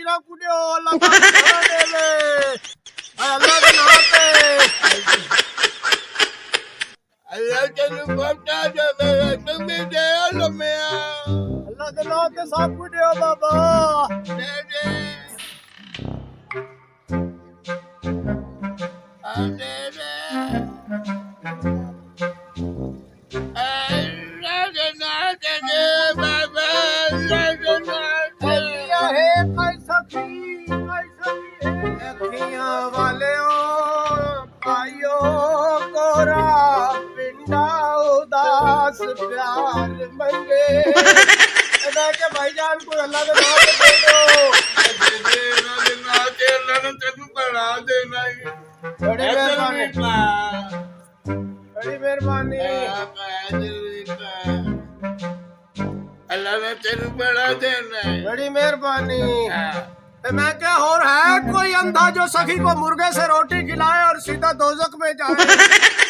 फकीरा कुड़ियो अल्लाह का दे ले अल्लाह के नाम पे अल्लाह तेनू बख्शा दे तुम भी दे लो मिया अल्लाह के नाम पे सब कुड़ियो बाबा दे दे आ दे दे अल्लाह के नाम दे दे बाबा अल्लाह के नाम दे है कैसा की अखियां वाले भाइयों कोरा पिंडा उदास प्यार मंगे के भाईजान को अल्लाह के नाम पे दे दो अल्लाह ने तेनू बढ़ा देना ही बड़ी मेहरबानी बड़ी मेहरबानी अल्लाह ने तेनू बढ़ा देना है बड़ी मेहरबानी मैं क्या और है कोई अंधा जो सखी को मुर्गे से रोटी खिलाए और सीधा दोजख में जाए